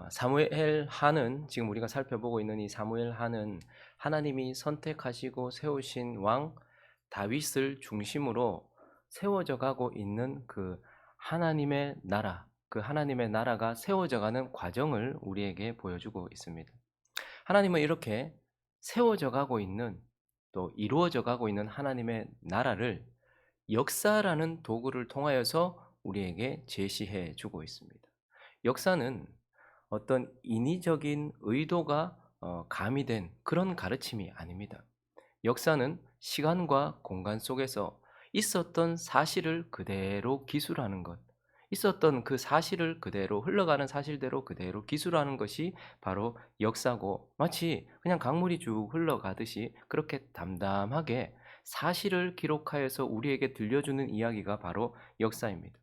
사무엘 하는 지금 우리가 살펴보고 있는 이 사무엘 하는 하나님이 선택하시고 세우신 왕 다윗을 중심으로 세워져 가고 있는 그 하나님의 나라, 그 하나님의 나라가 세워져 가는 과정을 우리에게 보여주고 있습니다. 하나님은 이렇게 세워져 가고 있는, 또 이루어져 가고 있는 하나님의 나라를 역사라는 도구를 통하여서 우리에게 제시해 주고 있습니다. 역사는 어떤 인위적인 의도가 가미된 그런 가르침이 아닙니다. 역사는 시간과 공간 속에서 있었던 사실을 그대로 기술하는 것, 있었던 그 사실을 그대로 흘러가는 사실대로 그대로 기술하는 것이 바로 역사고, 마치 그냥 강물이 쭉 흘러가듯이 그렇게 담담하게 사실을 기록하여서 우리에게 들려주는 이야기가 바로 역사입니다.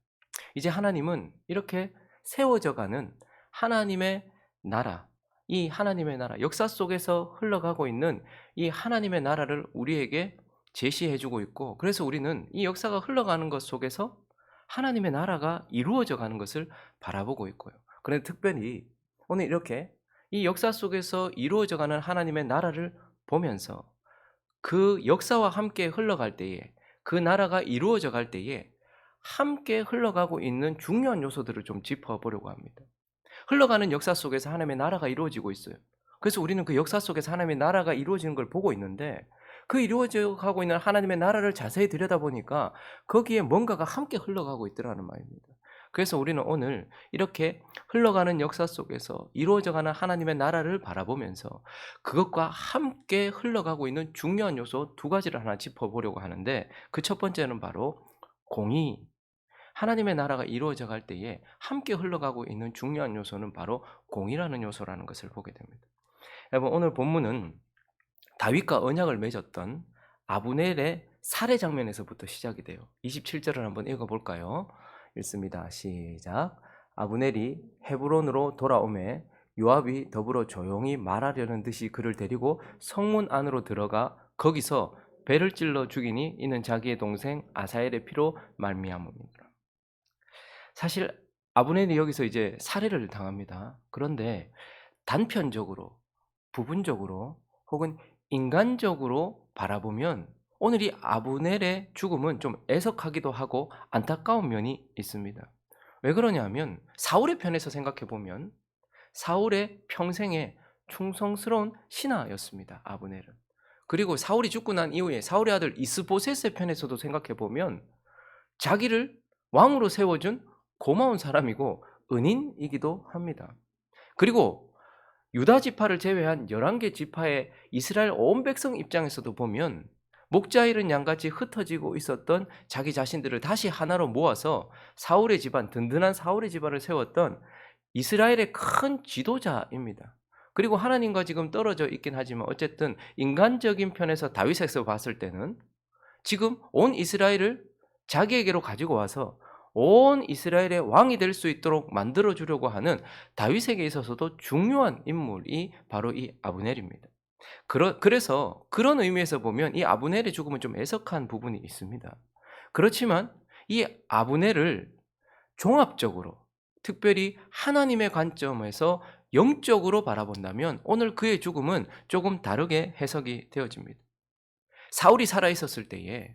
이제 하나님은 이렇게 세워져 가는 하나님의 나라, 이 하나님의 나라, 역사 속에서 흘러가고 있는 이 하나님의 나라를 우리에게 제시해 주고 있고, 그래서 우리는 이 역사가 흘러가는 것 속에서 하나님의 나라가 이루어져 가는 것을 바라보고 있고요. 그런데 특별히 오늘 이렇게 이 역사 속에서 이루어져 가는 하나님의 나라를 보면서 그 역사와 함께 흘러갈 때에, 그 나라가 이루어져 갈 때에 함께 흘러가고 있는 중요한 요소들을 좀 짚어보려고 합니다. 흘러가는 역사 속에서 하나님의 나라가 이루어지고 있어요. 그래서 우리는 그 역사 속에서 하나님의 나라가 이루어지는 걸 보고 있는데, 그 이루어져 가고 있는 하나님의 나라를 자세히 들여다보니까 거기에 뭔가가 함께 흘러가고 있더라는 말입니다. 그래서 우리는 오늘 이렇게 흘러가는 역사 속에서 이루어져가는 하나님의 나라를 바라보면서 그것과 함께 흘러가고 있는 중요한 요소 두 가지를 하나 짚어보려고 하는데, 그 첫 번째는 바로 공의, 하나님의 나라가 이루어져 갈 때에 함께 흘러가고 있는 중요한 요소는 바로 공의라는 요소라는 것을 보게 됩니다. 여러분, 오늘 본문은 다윗과 언약을 맺었던 아브넬의 살해 장면에서부터 시작이 돼요. 27절을 한번 읽어볼까요? 읽습니다. 시작. 아브넬이 헤브론으로 돌아오매 요압이 더불어 조용히 말하려는 듯이 그를 데리고 성문 안으로 들어가 거기서 배를 찔러 죽이니 이는 자기의 동생 아사엘의 피로 말미암음이니라. 사실 아브넬이 여기서 이제 살해를 당합니다. 그런데 단편적으로, 부분적으로, 혹은 인간적으로 바라보면 오늘 이 아브넬의 죽음은 좀 애석하기도 하고 안타까운 면이 있습니다. 왜 그러냐면 사울의 편에서 생각해 보면 사울의 평생에 충성스러운 신하였습니다, 아브넬은. 그리고 사울이 죽고 난 이후에 사울의 아들 이스보셋의 편에서도 생각해 보면 자기를 왕으로 세워준 고마운 사람이고 은인이기도 합니다. 그리고 유다 지파를 제외한 11개 지파의 이스라엘 온 백성 입장에서도 보면 목자 잃은 양같이 흩어지고 있었던 자기 자신들을 다시 하나로 모아서 사울의 집안, 든든한 사울의 집안을 세웠던 이스라엘의 큰 지도자입니다. 그리고 하나님과 지금 떨어져 있긴 하지만 어쨌든 인간적인 편에서 다윗에서 봤을 때는 지금 온 이스라엘을 자기에게로 가지고 와서 온 이스라엘의 왕이 될 수 있도록 만들어 주려고 하는 다윗에게 있어서도 중요한 인물이 바로 이 아브넬입니다. 그래서 그런 의미에서 보면 이 아브넬의 죽음은 좀 애석한 부분이 있습니다. 그렇지만 이 아브넬을 종합적으로, 특별히 하나님의 관점에서 영적으로 바라본다면 오늘 그의 죽음은 조금 다르게 해석이 되어집니다. 사울이 살아있었을 때에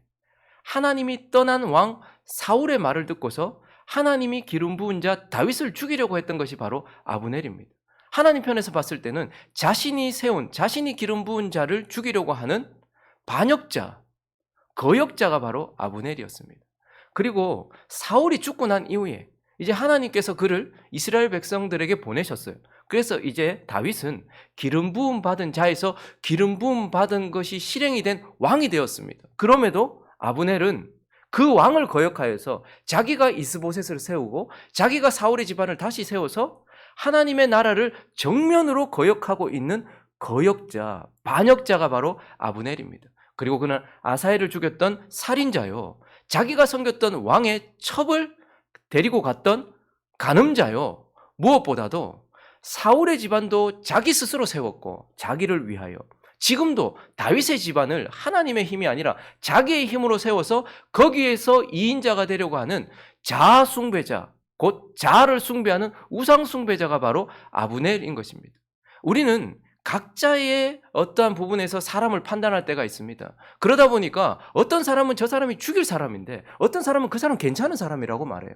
하나님이 떠난 왕 사울의 말을 듣고서 하나님이 기름 부은 자 다윗을 죽이려고 했던 것이 바로 아브넬입니다. 하나님 편에서 봤을 때는 자신이 세운, 자신이 기름 부은 자를 죽이려고 하는 반역자, 거역자가 바로 아브넬이었습니다. 그리고 사울이 죽고 난 이후에 이제 하나님께서 그를 이스라엘 백성들에게 보내셨어요. 그래서 이제 다윗은 기름 부음 받은 자에서 기름 부음 받은 것이 실행이 된 왕이 되었습니다. 그럼에도 아브넬은 그 왕을 거역하여서 자기가 이스보셋을 세우고 자기가 사울의 집안을 다시 세워서 하나님의 나라를 정면으로 거역하고 있는 거역자, 반역자가 바로 아브넬입니다. 그리고 그는 아사엘을 죽였던 살인자요, 자기가 섬겼던 왕의 첩을 데리고 갔던 간음자요, 무엇보다도 사울의 집안도 자기 스스로 세웠고 자기를 위하여, 지금도 다윗의 집안을 하나님의 힘이 아니라 자기의 힘으로 세워서 거기에서 이인자가 되려고 하는 자아숭배자, 곧 자아를 숭배하는 우상 숭배자가 바로 아브넬인 것입니다. 우리는 각자의 어떠한 부분에서 사람을 판단할 때가 있습니다. 그러다 보니까 어떤 사람은 저 사람이 죽일 사람인데 어떤 사람은 그 사람 괜찮은 사람이라고 말해요.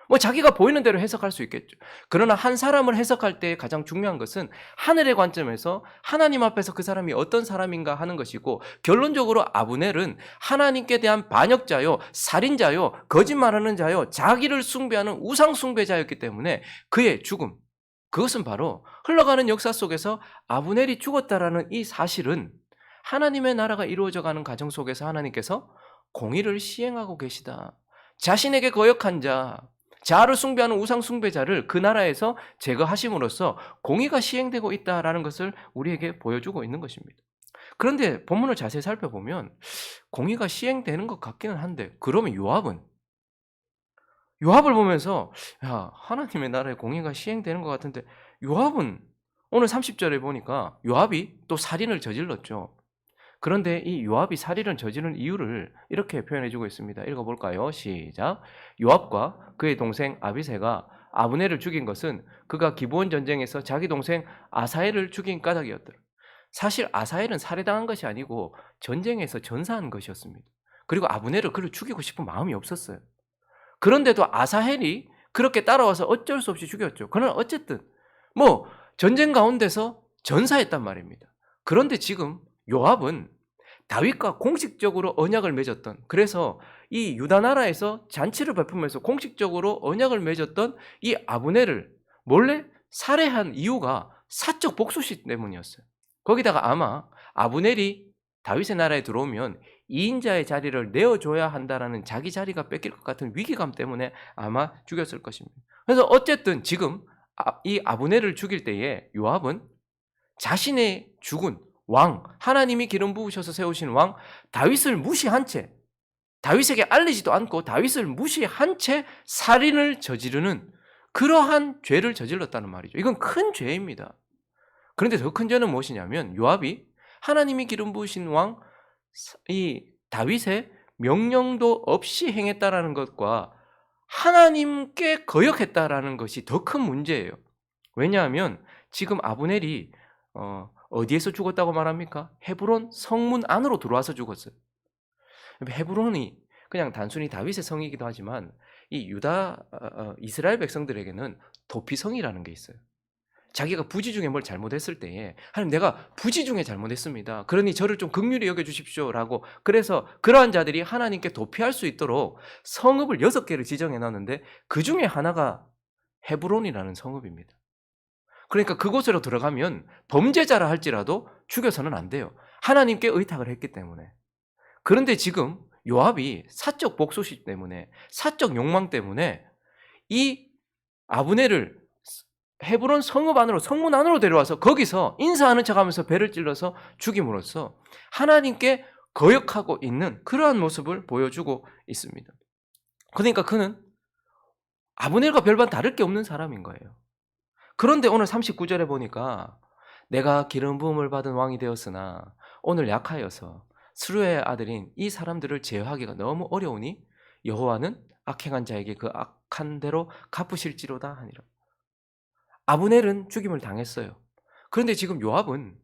뭐 자기가 보이는 대로 해석할 수 있겠죠. 그러나 한 사람을 해석할 때 가장 중요한 것은 하늘의 관점에서 하나님 앞에서 그 사람이 어떤 사람인가 하는 것이고, 결론적으로 아브넬은 하나님께 대한 반역자요, 살인자요, 거짓말하는 자요, 자기를 숭배하는 우상 숭배자였기 때문에 그의 죽음, 그것은 바로 흘러가는 역사 속에서 아브넬이 죽었다라는 이 사실은 하나님의 나라가 이루어져가는 과정 속에서 하나님께서 공의를 시행하고 계시다. 자신에게 거역한 자, 자아를 숭배하는 우상 숭배자를 그 나라에서 제거하심으로써 공의가 시행되고 있다라는 것을 우리에게 보여주고 있는 것입니다. 그런데 본문을 자세히 살펴보면 공의가 시행되는 것 같기는 한데, 그러면 요압을 보면서 야, 하나님의 나라에 공의가 시행되는 것 같은데, 요압은 오늘 30절에 보니까 요압이 또 살인을 저질렀죠. 그런데 이 요압이 살인을 저지른 이유를 이렇게 표현해주고 있습니다. 읽어볼까요? 시작. 요압과 그의 동생 아비새가 아브넬을 죽인 것은 그가 기브온 전쟁에서 자기 동생 아사엘을 죽인 까닭이었더라. 사실 아사엘은 살해당한 것이 아니고 전쟁에서 전사한 것이었습니다. 그리고 아브넬을 그를 죽이고 싶은 마음이 없었어요. 그런데도 아사헬이 그렇게 따라와서 어쩔 수 없이 죽였죠. 그러나 어쨌든 뭐 전쟁 가운데서 전사했단 말입니다. 그런데 지금 요압은 다윗과 공식적으로 언약을 맺었던, 그래서 이 유다 나라에서 잔치를 베푸면서 공식적으로 언약을 맺었던 이 아브넬을 몰래 살해한 이유가 사적 복수심 때문이었어요. 거기다가 아마 아브넬이 다윗의 나라에 들어오면 2인자의 자리를 내어줘야 한다라는 자기 자리가 뺏길 것 같은 위기감 때문에 아마 죽였을 것입니다. 그래서 어쨌든 지금 이 아브넬을 죽일 때에 요압은 자신의 죽은 왕, 하나님이 기름 부으셔서 세우신 왕 다윗을 무시한 채, 다윗에게 알리지도 않고 다윗을 무시한 채 살인을 저지르는 그러한 죄를 저질렀다는 말이죠. 이건 큰 죄입니다. 그런데 더 큰 죄는 무엇이냐면 요압이 하나님이 기름 부으신 왕 이 다윗의 명령도 없이 행했다라는 것과 하나님께 거역했다라는 것이 더 큰 문제예요. 왜냐하면 지금 아브넬이 어디에서 죽었다고 말합니까? 헤브론 성문 안으로 들어와서 죽었어요. 헤브론이 그냥 단순히 다윗의 성이기도 하지만 이 유다 이스라엘 백성들에게는 도피성이라는 게 있어요. 자기가 부지 중에 뭘 잘못했을 때에 하나님, 내가 부지 중에 잘못했습니다. 그러니 저를 좀 긍휼히 여겨주십시오라고, 그래서 그러한 자들이 하나님께 도피할 수 있도록 성읍을 6개를 지정해 놨는데 그 중에 하나가 헤브론이라는 성읍입니다. 그러니까 그곳으로 들어가면 범죄자라 할지라도 죽여서는 안 돼요. 하나님께 의탁을 했기 때문에. 그런데 지금 요압이 사적 복수심 때문에, 사적 욕망 때문에 이 아브넬을 헤브론 성읍 안으로, 성문 안으로 데려와서 거기서 인사하는 척하면서 배를 찔러서 죽임으로써 하나님께 거역하고 있는 그러한 모습을 보여주고 있습니다. 그러니까 그는 아브넬과 별반 다를 게 없는 사람인 거예요. 그런데 오늘 39절에 보니까 내가 기름 부음을 받은 왕이 되었으나 오늘 약하여서 스루의 아들인 이 사람들을 제어하기가 너무 어려우니 여호와는 악행한 자에게 그 악한 대로 갚으실지로다 하니라. 아브넬은 죽임을 당했어요. 그런데 지금 요압은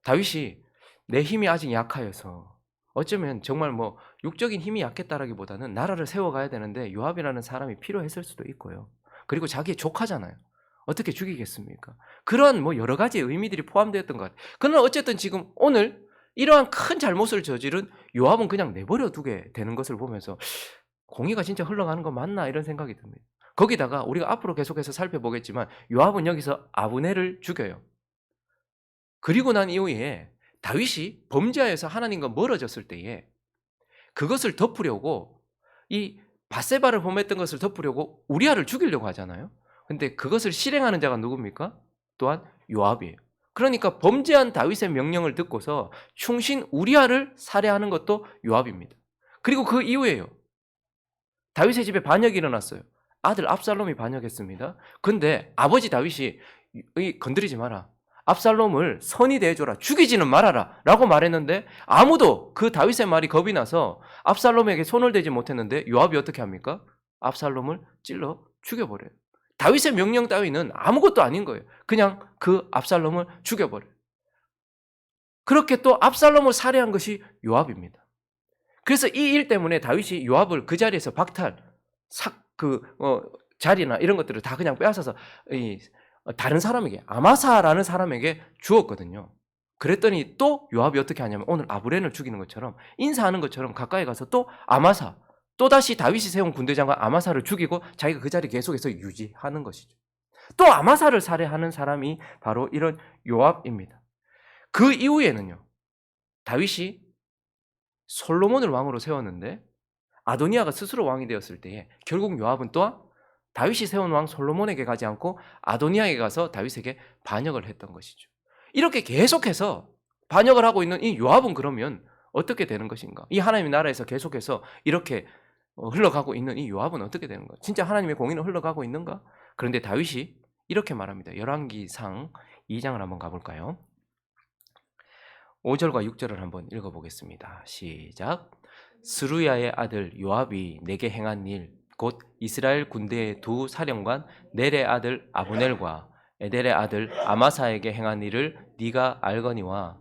다윗이 내 힘이 아직 약하여서, 어쩌면 정말 뭐 육적인 힘이 약했다라기보다는 나라를 세워가야 되는데 요압이라는 사람이 필요했을 수도 있고요. 그리고 자기의 조카잖아요. 어떻게 죽이겠습니까? 그런 뭐 여러 가지 의미들이 포함되었던 것 같아요. 그러나 어쨌든 지금 오늘 이러한 큰 잘못을 저지른 요압은 그냥 내버려 두게 되는 것을 보면서 공의가 진짜 흘러가는 거 맞나 이런 생각이 듭니다. 거기다가 우리가 앞으로 계속해서 살펴보겠지만 요압은 여기서 아브넬을 죽여요. 그리고 난 이후에 다윗이 범죄하여서 하나님과 멀어졌을 때에 그것을 덮으려고, 이 밧세바를 범했던 것을 덮으려고 우리아를 죽이려고 하잖아요. 근데 그것을 실행하는 자가 누굽니까? 또한 요압이에요. 그러니까 범죄한 다윗의 명령을 듣고서 충신 우리아를 살해하는 것도 요압입니다. 그리고 그 이후에요, 다윗의 집에 반역이 일어났어요. 아들 압살롬이 반역했습니다. 근데 아버지 다윗이 건드리지 마라, 압살롬을 선이 대해줘라, 죽이지는 말아라 라고 말했는데 아무도 그 다윗의 말이 겁이 나서 압살롬에게 손을 대지 못했는데 요압이 어떻게 합니까? 압살롬을 찔러 죽여버려요. 다윗의 명령 따위는 아무것도 아닌 거예요. 그냥 그 압살롬을 죽여버려요. 그렇게 또 압살롬을 살해한 것이 요압입니다. 그래서 이 일 때문에 다윗이 요압을 그 자리에서 박탈, 자리나 이런 것들을 다 그냥 빼앗아서 다른 사람에게, 아마사라는 사람에게 주었거든요. 그랬더니 또 요압이 어떻게 하냐면 오늘 아브렌을 죽이는 것처럼 인사하는 것처럼 가까이 가서 또 아마사, 또다시 다윗이 세운 군대장관 아마사를 죽이고 자기가 그 자리 계속해서 유지하는 것이죠. 또 아마사를 살해하는 사람이 바로 이런 요압입니다. 그 이후에는요, 다윗이 솔로몬을 왕으로 세웠는데 아도니아가 스스로 왕이 되었을 때에 결국 요압은 또한 다윗이 세운 왕 솔로몬에게 가지 않고 아도니아에게 가서 다윗에게 반역을 했던 것이죠. 이렇게 계속해서 반역을 하고 있는 이 요압은 그러면 어떻게 되는 것인가? 이 하나님의 나라에서 계속해서 이렇게 흘러가고 있는 이 요압은 어떻게 되는 가 진짜 하나님의 공의는 흘러가고 있는가? 그런데 다윗이 이렇게 말합니다. 열왕기상 2장을 한번 가볼까요? 5절과 6절을 한번 읽어보겠습니다. 시작. 스루야의 아들 요압이 내게 행한 일, 곧 이스라엘 군대의 두 사령관 넬의 아들 아브넬과 에델의 아들 아마사에게 행한 일을 네가 알거니와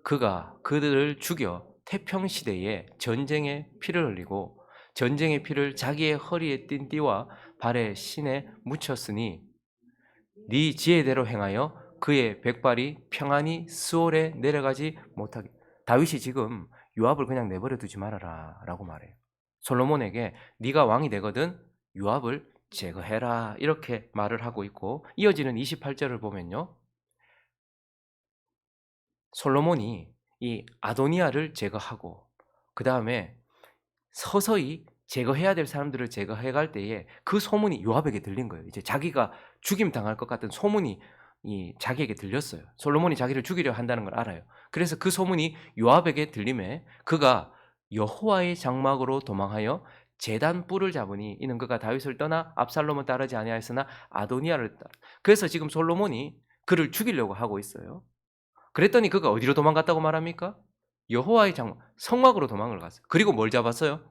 그가 그들을 죽여 태평시대에 전쟁의 피를 흘리고 전쟁의 피를 자기의 허리에 띤 띠와 발에 신에 묻혔으니 네 지혜대로 행하여 그의 백발이 평안히 스올에 내려가지 못하게. 다윗이 지금 요압을 그냥 내버려 두지 말아라 라고 말해요. 솔로몬에게 네가 왕이 되거든 요압을 제거해라 이렇게 말을 하고 있고, 이어지는 28절을 보면요, 솔로몬이 이 아도니아를 제거하고 그 다음에 서서히 제거해야 될 사람들을 제거해 갈 때에 그 소문이 요압에게 들린 거예요. 이제 자기가 죽임 당할 것 같은 소문이 자기에게 들렸어요. 솔로몬이 자기를 죽이려 한다는 걸 알아요. 그래서 그 소문이 요압에게 들림에 그가 여호와의 장막으로 도망하여 제단 뿔을 잡으니 이는 그가 다윗을 떠나 압살롬을 따르지 아니하였으나 아도니아를 따라. 그래서 지금 솔로몬이 그를 죽이려고 하고 있어요. 그랬더니 그가 어디로 도망갔다고 말합니까? 여호와의 장막, 성막으로 도망을 갔어요. 그리고 뭘 잡았어요?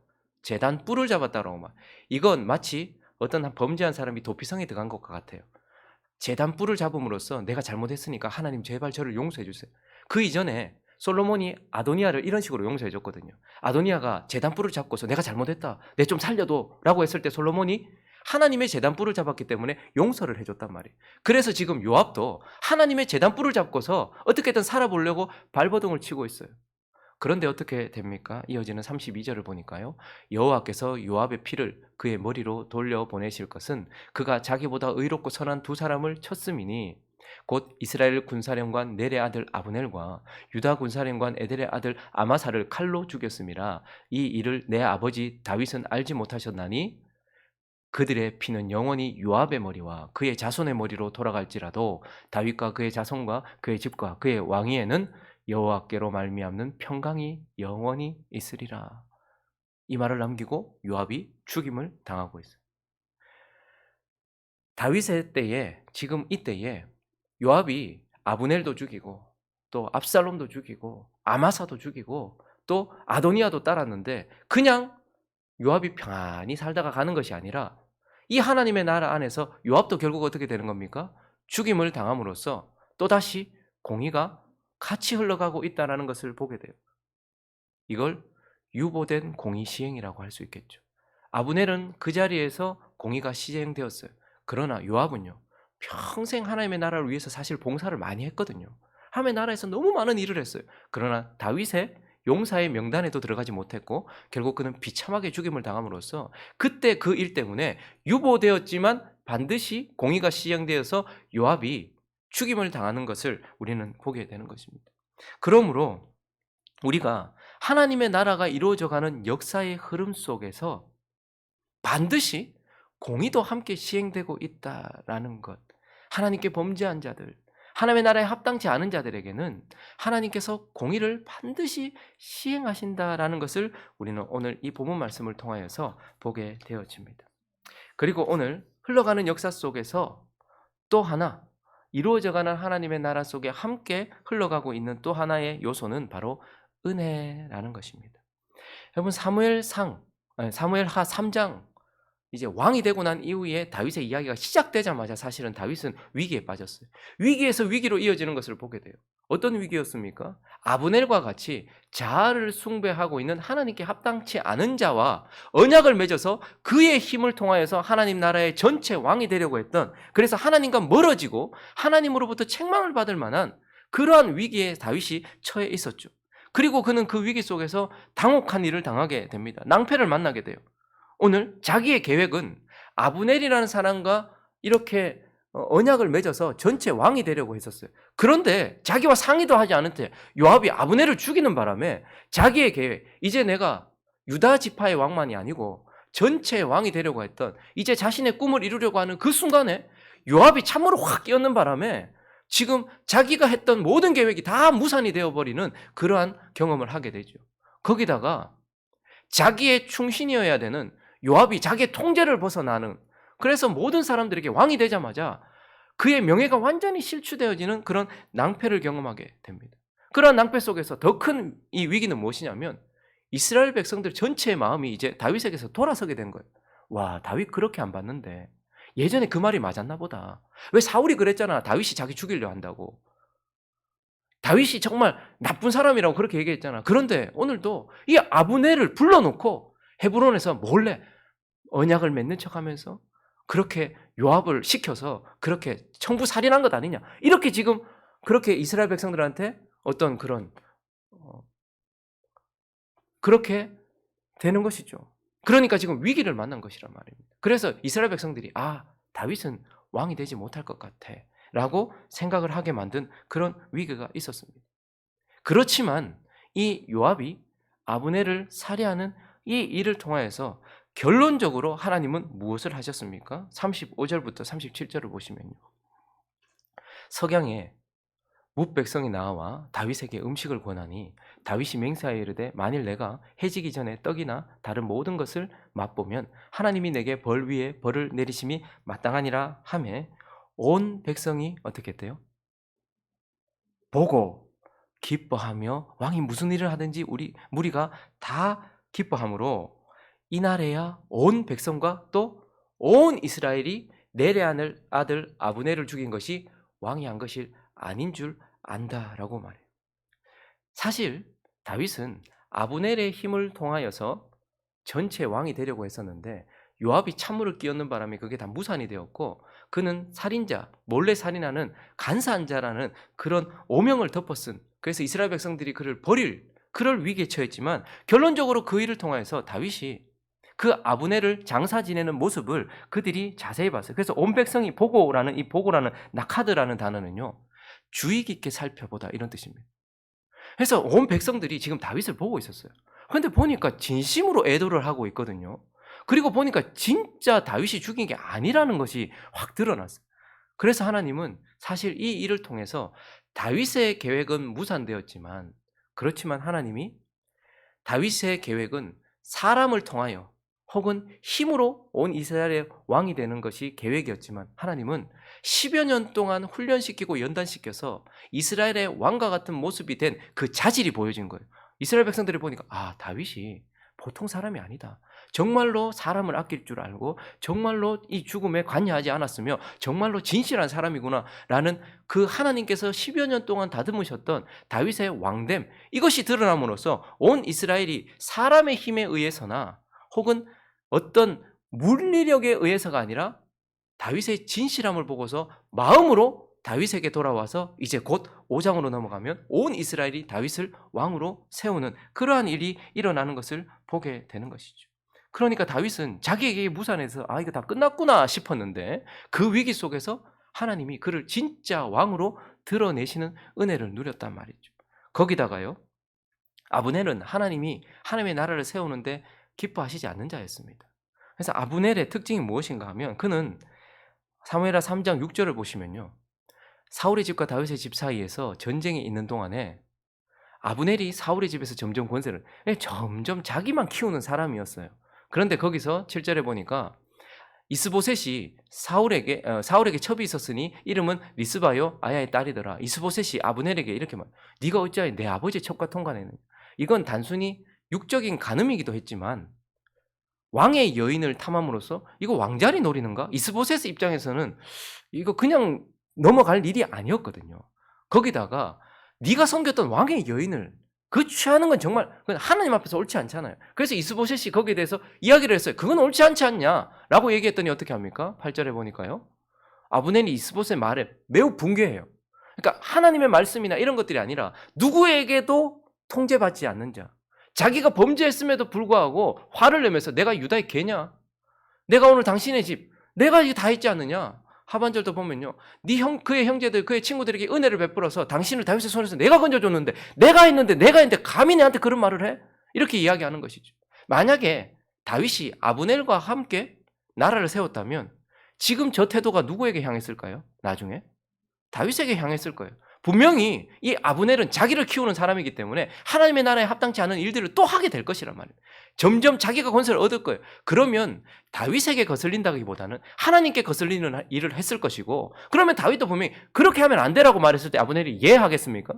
제단 뿔을 잡았다라고 말. 이건 마치 어떤 범죄한 사람이 도피성에 들어간 것과 같아요. 제단 뿔을 잡음으로써 내가 잘못했으니까 하나님 제발 저를 용서해 주세요. 그 이전에 솔로몬이 아도니아를 이런 식으로 용서해 줬거든요. 아도니아가 제단 뿔을 잡고서 내가 잘못했다, 내 좀 살려도 라고 했을 때 솔로몬이 하나님의 제단 뿔을 잡았기 때문에 용서를 해줬단 말이에요. 그래서 지금 요압도 하나님의 제단 뿔을 잡고서 어떻게든 살아보려고 발버둥을 치고 있어요. 그런데 어떻게 됩니까? 이어지는 32절을 보니까요, 여호와께서 요압의 피를 그의 머리로 돌려보내실 것은 그가 자기보다 의롭고 선한 두 사람을 쳤음이니 곧 이스라엘 군사령관 넬의 아들 아브넬과 유다 군사령관 에델의 아들 아마사를 칼로 죽였음이라. 이 일을 내 아버지 다윗은 알지 못하셨나니 그들의 피는 영원히 요압의 머리와 그의 자손의 머리로 돌아갈지라도 다윗과 그의 자손과 그의 집과 그의 왕위에는 여호와께로 말미암는 평강이 영원히 있으리라. 이 말을 남기고 요압이 죽임을 당하고 있어요. 다윗의 때에, 지금 이때에 요압이 아브넬도 죽이고 또 압살롬도 죽이고 아마사도 죽이고 또 아도니아도 따랐는데 그냥 요압이 평안히 살다가 가는 것이 아니라 이 하나님의 나라 안에서 요압도 결국 어떻게 되는 겁니까? 죽임을 당함으로써 또다시 공의가 같이 흘러가고 있다는 것을 보게 돼요. 이걸 유보된 공의 시행이라고 할 수 있겠죠. 아브넬은 그 자리에서 공의가 시행되었어요. 그러나 요압은요, 평생 하나님의 나라를 위해서 사실 봉사를 많이 했거든요. 하나님의 나라에서 너무 많은 일을 했어요. 그러나 다윗의 용사의 명단에도 들어가지 못했고 결국 그는 비참하게 죽임을 당함으로써 그때 그 일 때문에 유보되었지만 반드시 공의가 시행되어서 요압이 죽임을 당하는 것을 우리는 보게 되는 것입니다. 그러므로 우리가 하나님의 나라가 이루어져가는 역사의 흐름 속에서 반드시 공의도 함께 시행되고 있다라는 것, 하나님께 범죄한 자들, 하나님의 나라에 합당치 않은 자들에게는 하나님께서 공의를 반드시 시행하신다라는 것을 우리는 오늘 이 본문 말씀을 통하여서 보게 되어집니다. 그리고 오늘 흘러가는 역사 속에서 또 하나 이루어져가는 하나님의 나라 속에 함께 흘러가고 있는 또 하나의 요소는 바로 은혜라는 것입니다. 여러분 사무엘하 3장 이제 왕이 되고 난 이후에 다윗의 이야기가 시작되자마자 사실은 다윗은 위기에 빠졌어요. 위기에서 위기로 이어지는 것을 보게 돼요. 어떤 위기였습니까? 아브넬과 같이 자아를 숭배하고 있는 하나님께 합당치 않은 자와 언약을 맺어서 그의 힘을 통하여서 하나님 나라의 전체 왕이 되려고 했던, 그래서 하나님과 멀어지고 하나님으로부터 책망을 받을 만한 그러한 위기에 다윗이 처해 있었죠. 그리고 그는 그 위기 속에서 당혹한 일을 당하게 됩니다. 낭패를 만나게 돼요. 오늘 자기의 계획은 아브넬이라는 사람과 이렇게 언약을 맺어서 전체 왕이 되려고 했었어요. 그런데 자기와 상의도 하지 않은 채 요압이 아브넬을 죽이는 바람에 자기의 계획, 이제 내가 유다 지파의 왕만이 아니고 전체 왕이 되려고 했던, 이제 자신의 꿈을 이루려고 하는 그 순간에 요압이 참으로 확 끼얹는 바람에 지금 자기가 했던 모든 계획이 다 무산이 되어버리는 그러한 경험을 하게 되죠. 거기다가 자기의 충신이어야 되는 요압이 자기의 통제를 벗어나는, 그래서 모든 사람들에게 왕이 되자마자 그의 명예가 완전히 실추되어지는 그런 낭패를 경험하게 됩니다. 그런 낭패 속에서 더 큰 이 위기는 무엇이냐면 이스라엘 백성들 전체의 마음이 이제 다윗에게서 돌아서게 된 거예요. 와, 다윗 그렇게 안 봤는데 예전에 그 말이 맞았나 보다. 왜 사울이 그랬잖아. 다윗이 자기 죽이려 한다고. 다윗이 정말 나쁜 사람이라고 그렇게 얘기했잖아. 그런데 오늘도 이 아브넬을 불러놓고 헤브론에서 몰래 언약을 맺는 척하면서 그렇게 요압을 시켜서 그렇게 청부 살인한 것 아니냐. 이렇게 지금 그렇게 이스라엘 백성들한테 어떤 그런 그렇게 되는 것이죠. 그러니까 지금 위기를 만난 것이란 말입니다. 그래서 이스라엘 백성들이 다윗은 왕이 되지 못할 것 같아 라고 생각을 하게 만든 그런 위기가 있었습니다. 그렇지만 이 요압이 아브넬을 살해하는 이 일을 통하여서 결론적으로 하나님은 무엇을 하셨습니까? 35절부터 37절을 보시면요. 석양에 뭇 백성이 나와 다윗에게 음식을 권하니 다윗이 맹세하여 이르되 만일 내가 해지기 전에 떡이나 다른 모든 것을 맛보면 하나님이 내게 벌 위에 벌을 내리심이 마땅하니라 하매 온 백성이 어떻게 했대요? 보고 기뻐하며 왕이 무슨 일을 하든지 무리가 다 기뻐하므로 이날에야 온 백성과 또 온 이스라엘이 내레아의 아들 아브넬을 죽인 것이 왕이 한 것이 아닌 줄 안다라고 말해요. 사실 다윗은 아브넬의 힘을 통하여서 전체 왕이 되려고 했었는데 요압이 찬물을 끼얹는 바람에 그게 다 무산이 되었고 그는 살인자, 몰래 살인하는 간사한 자라는 그런 오명을 덮어쓴, 그래서 이스라엘 백성들이 그를 버릴 그럴 위기에 처했지만 결론적으로 그 일을 통해서 다윗이 그 아브넬을 장사 지내는 모습을 그들이 자세히 봤어요. 그래서 온 백성이 보고라는 이 보고라는 나카드라는 단어는요, 주의 깊게 살펴보다 이런 뜻입니다. 그래서 온 백성들이 지금 다윗을 보고 있었어요. 그런데 보니까 진심으로 애도를 하고 있거든요. 그리고 보니까 진짜 다윗이 죽인 게 아니라는 것이 확 드러났어요. 그래서 하나님은 사실 이 일을 통해서 다윗의 계획은 무산되었지만, 그렇지만 하나님이 다윗의 계획은 사람을 통하여 혹은 힘으로 온 이스라엘의 왕이 되는 것이 계획이었지만 하나님은 10여 년 동안 훈련시키고 연단시켜서 이스라엘의 왕과 같은 모습이 된 그 자질이 보여진 거예요. 이스라엘 백성들이 보니까 다윗이 보통 사람이 아니다. 정말로 사람을 아낄 줄 알고 정말로 이 죽음에 관여하지 않았으며 정말로 진실한 사람이구나 라는 그 하나님께서 10여 년 동안 다듬으셨던 다윗의 왕됨, 이것이 드러남으로써 온 이스라엘이 사람의 힘에 의해서나 혹은 어떤 물리력에 의해서가 아니라 다윗의 진실함을 보고서 마음으로 다윗에게 돌아와서 이제 곧 5장으로 넘어가면 온 이스라엘이 다윗을 왕으로 세우는 그러한 일이 일어나는 것을 보게 되는 것이죠. 그러니까 다윗은 자기에게 무산해서 이거 다 끝났구나 싶었는데 그 위기 속에서 하나님이 그를 진짜 왕으로 드러내시는 은혜를 누렸단 말이죠. 거기다가요, 아브넬은 하나님이 하나님의 나라를 세우는데 기뻐하시지 않는 자였습니다. 그래서 아브넬의 특징이 무엇인가 하면 그는 사무엘하 3장 6절을 보시면요, 사울의 집과 다윗의 집 사이에서 전쟁이 있는 동안에 아브넬이 사울의 집에서 점점 권세를 점점 자기만 키우는 사람이었어요. 그런데 거기서 7절에 보니까 이스보셋이 사울에게 첩이 있었으니 이름은 리스바요 아야의 딸이더라. 이스보셋이 아브넬에게 이렇게 말, 네가 어찌하여 내 아버지의 첩과 통관했느냐. 이건 단순히 육적인 간음이기도 했지만 왕의 여인을 탐함으로써 이거 왕자리 노리는가? 이스보셋 입장에서는 이거 그냥 넘어갈 일이 아니었거든요. 거기다가 네가 섬겼던 왕의 여인을 그 취하는 건 정말 하나님 앞에서 옳지 않잖아요. 그래서 이스보셋이 거기에 대해서 이야기를 했어요. 그건 옳지 않지 않냐라고 얘기했더니 어떻게 합니까? 8절에 보니까요. 아브넬이 이스보셋 말에 매우 붕괴해요. 그러니까 하나님의 말씀이나 이런 것들이 아니라 누구에게도 통제받지 않는 자. 자기가 범죄했음에도 불구하고 화를 내면서 내가 유다의 개냐? 내가 오늘 당신의 집 내가 이게 다 했지 않느냐? 하반절도 보면요. 그의 형제들 그의 친구들에게 은혜를 베풀어서 당신을 다윗의 손에서 내가 건져줬는데 내가 했는데 감히 내한테 그런 말을 해? 이렇게 이야기하는 것이죠. 만약에 다윗이 아브넬과 함께 나라를 세웠다면 지금 저 태도가 누구에게 향했을까요? 나중에? 다윗에게 향했을 거예요. 분명히 이 아브넬은 자기를 키우는 사람이기 때문에 하나님의 나라에 합당치 않은 일들을 또 하게 될 것이란 말이에요. 점점 자기가 권세를 얻을 거예요. 그러면 다윗에게 거슬린다기보다는 하나님께 거슬리는 일을 했을 것이고, 그러면 다윗도 분명히 그렇게 하면 안 되라고 말했을 때 아브넬이 예 하겠습니까?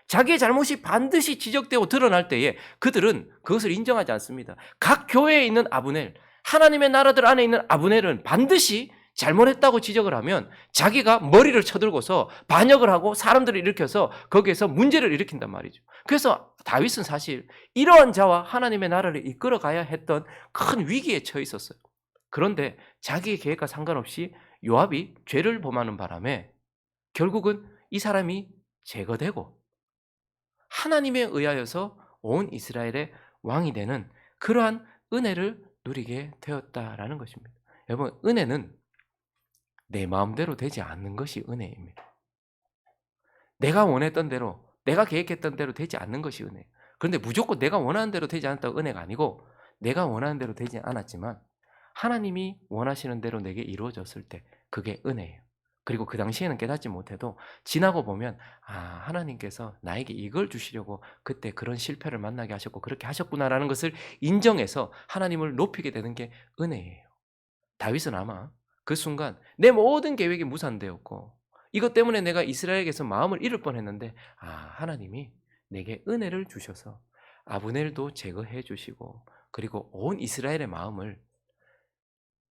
자기의 잘못이 반드시 지적되고 드러날 때에 그들은 그것을 인정하지 않습니다. 각 교회에 있는 아브넬, 하나님의 나라들 안에 있는 아브넬은 반드시 잘못했다고 지적을 하면 자기가 머리를 쳐들고서 반역을 하고 사람들을 일으켜서 거기에서 문제를 일으킨단 말이죠. 그래서 다윗은 사실 이러한 자와 하나님의 나라를 이끌어 가야 했던 큰 위기에 처해 있었어요. 그런데 자기의 계획과 상관없이 요압이 죄를 범하는 바람에 결국은 이 사람이 제거되고 하나님에 의하여서 온 이스라엘의 왕이 되는 그러한 은혜를 누리게 되었다라는 것입니다. 여러분, 은혜는 내 마음대로 되지 않는 것이 은혜입니다. 내가 원했던 대로, 내가 계획했던 대로 되지 않는 것이 은혜예요. 그런데 무조건 내가 원하는 대로 되지 않았다고 은혜가 아니고, 내가 원하는 대로 되지 않았지만 하나님이 원하시는 대로 내게 이루어졌을 때 그게 은혜예요. 그리고 그 당시에는 깨닫지 못해도 지나고 보면 하나님께서 나에게 이걸 주시려고 그때 그런 실패를 만나게 하셨고 그렇게 하셨구나라는 것을 인정해서 하나님을 높이게 되는 게 은혜예요. 다윗은 아마 그 순간 내 모든 계획이 무산되었고 이것 때문에 내가 이스라엘에게서 마음을 잃을 뻔했는데 하나님이 내게 은혜를 주셔서 아브넬도 제거해 주시고 그리고 온 이스라엘의 마음을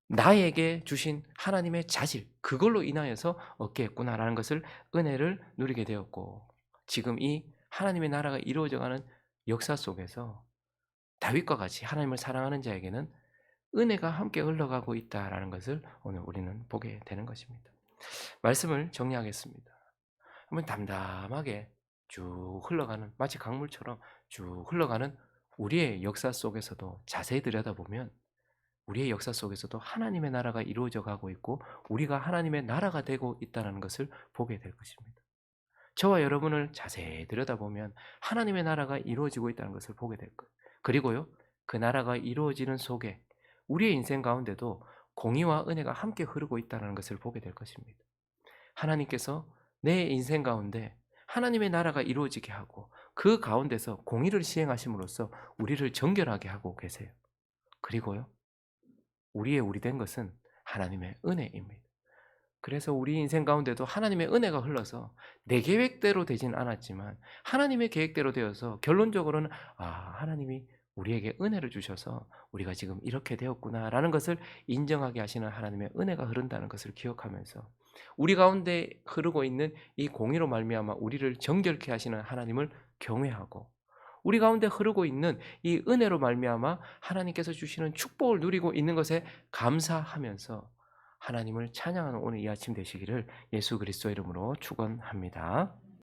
나에게 주신 하나님의 자질 그걸로 인하여서 얻게 했구나라는 것을 은혜를 누리게 되었고 지금 이 하나님의 나라가 이루어져가는 역사 속에서 다윗과 같이 하나님을 사랑하는 자에게는 은혜가 함께 흘러가고 있다라는 것을 오늘 우리는 보게 되는 것입니다. 말씀을 정리하겠습니다. 한번 담담하게 쭉 흘러가는 마치 강물처럼 쭉 흘러가는 우리의 역사 속에서도 자세히 들여다보면 우리의 역사 속에서도 하나님의 나라가 이루어져 가고 있고 우리가 하나님의 나라가 되고 있다는 것을 보게 될 것입니다. 저와 여러분을 자세히 들여다보면 하나님의 나라가 이루어지고 있다는 것을 보게 될 거예요. 그리고요, 그 나라가 이루어지는 속에 우리의 인생 가운데도 공의와 은혜가 함께 흐르고 있다는 것을 보게 될 것입니다. 하나님께서 내 인생 가운데 하나님의 나라가 이루어지게 하고 그 가운데서 공의를 시행하심으로써 우리를 정결하게 하고 계세요. 그리고요, 우리 된 것은 하나님의 은혜입니다. 그래서 우리 인생 가운데도 하나님의 은혜가 흘러서 내 계획대로 되진 않았지만 하나님의 계획대로 되어서 결론적으로는 하나님이 우리에게 은혜를 주셔서 우리가 지금 이렇게 되었구나라는 것을 인정하게 하시는 하나님의 은혜가 흐른다는 것을 기억하면서 우리 가운데 흐르고 있는 이 공의로 말미암아 우리를 정결케 하시는 하나님을 경외하고 우리 가운데 흐르고 있는 이 은혜로 말미암아 하나님께서 주시는 축복을 누리고 있는 것에 감사하면서 하나님을 찬양하는 오늘 이 아침 되시기를 예수 그리스도 이름으로 축원합니다.